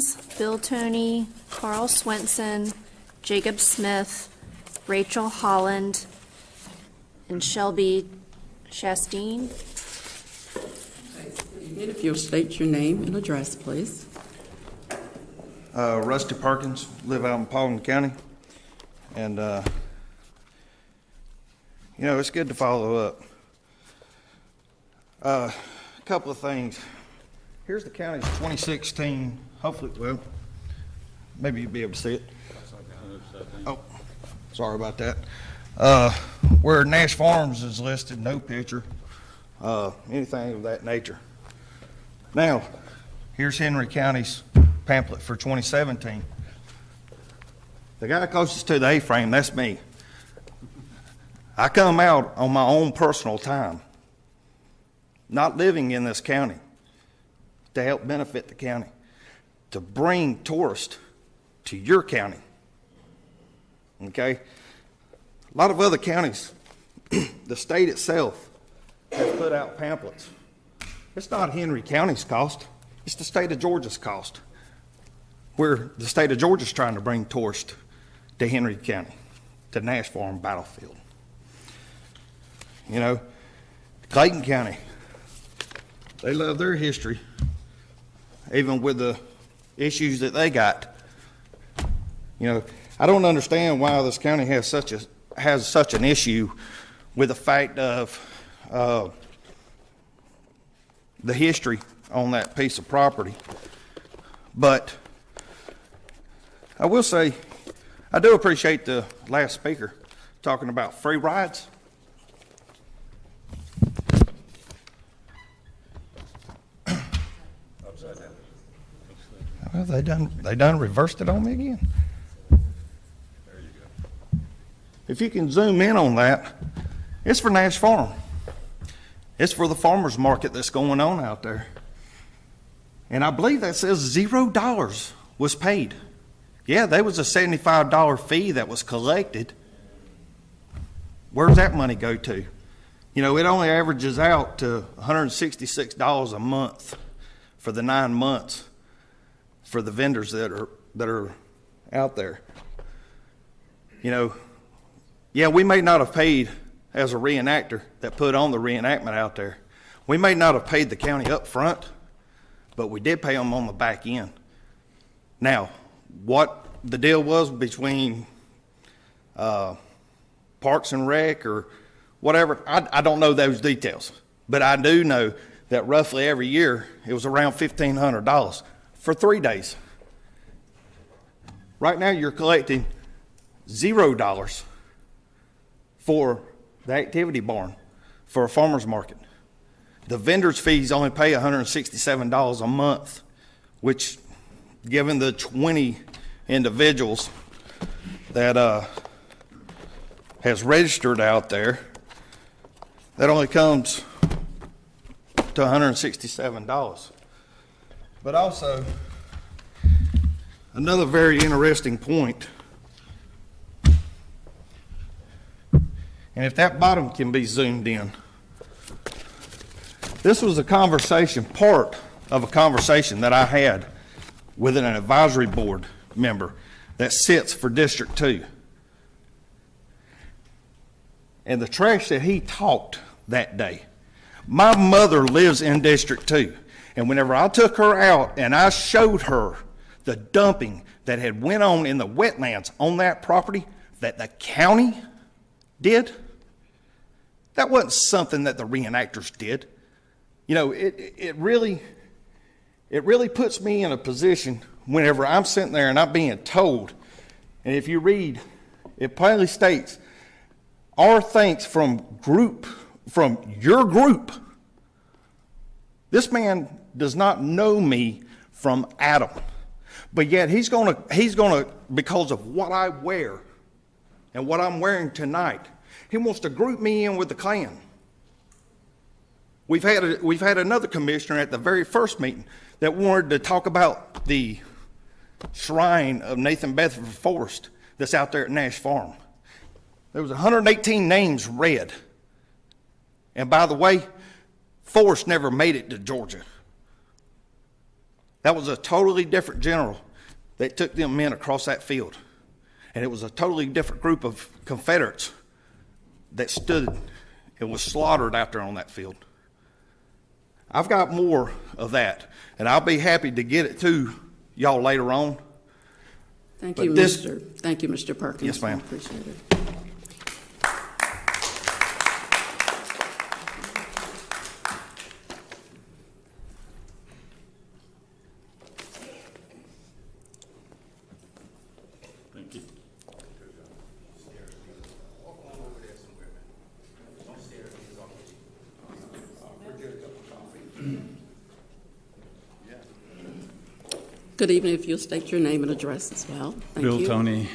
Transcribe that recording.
Perkins, Bill Toney, Carl Swenson, Jacob Smith, Rachel Holland, and Shelby Chastain. And if you'll state your name and address, please. Rusty Perkins, live out in Paulding County. And, it's good to follow up. A couple of things. Here's the county's 2016, hopefully, well, maybe you'll be able to see it. Oh, sorry about that. Where Nash Farms is listed, no picture, anything of that nature. Now, here's Henry County's pamphlet for 2017. The guy closest to the A-frame, that's me. I come out on my own personal time, not living in this county, to help benefit the county, to bring tourists to your county. Okay? A lot of other counties, the state itself has put out pamphlets. It's not Henry County's cost, it's the state of Georgia's cost, where the state of Georgia's trying to bring tourists to Henry County, to Nash Farm Battlefield. Clayton County, they love their history, even with the issues that they got. I don't understand why this county has such an issue with the fact of the history on that piece of property. But I will say, I do appreciate the last speaker talking about free rides. Well, they done reversed it on me again. There you go. If you can zoom in on that, it's for Nash Farm. It's for the farmers market that's going on out there. And I believe that says $0 was paid. Yeah, there was a $75 fee that was collected. Where's that money go to? It only averages out to $166 a month for the 9 months for the vendors that are out there. Yeah, we may not have paid as a reenactor that put on the reenactment out there. We may not have paid the county up front, but we did pay them on the back end. Now, what the deal was between Parks and Rec or whatever, I don't know those details. But I do know that roughly every year it was around $1,500 for 3 days. Right now you're collecting $0 for the activity barn for a farmer's market. The vendor's fees only pay $167 a month, which, given the 20 individuals that has registered out there, that only comes to $167. But also, another very interesting point, and if that bottom can be zoomed in, this was a conversation, part of a conversation that I had with an advisory board member that sits for District 2. And the trash that he talked that day, my mother lives in District 2. And whenever I took her out and I showed her the dumping that had went on in the wetlands on that property that the county did, that wasn't something that the reenactors did. It really puts me in a position whenever I'm sitting there and I'm being told, and if you read, it plainly states, our thanks from your group. This man does not know me from Adam, but yet he's gonna, because of what I wear and what I'm wearing tonight, he wants to group me in with the Klan. We've had another commissioner at the very first meeting that wanted to talk about the shrine of Nathan Bedford Forrest that's out there at Nash Farm. There was 118 names read. And by the way, Forrest never made it to Georgia. That was a totally different general that took them men across that field. And it was a totally different group of Confederates that stood and was slaughtered out there on that field. I've got more of that, and I'll be happy to get it to y'all later on. Thank But you, this- Mr. Perkins. Yes, ma'am. I appreciate it. Thank you. Good evening. If you'll state your name and address as well. Thank Bill you. Tony,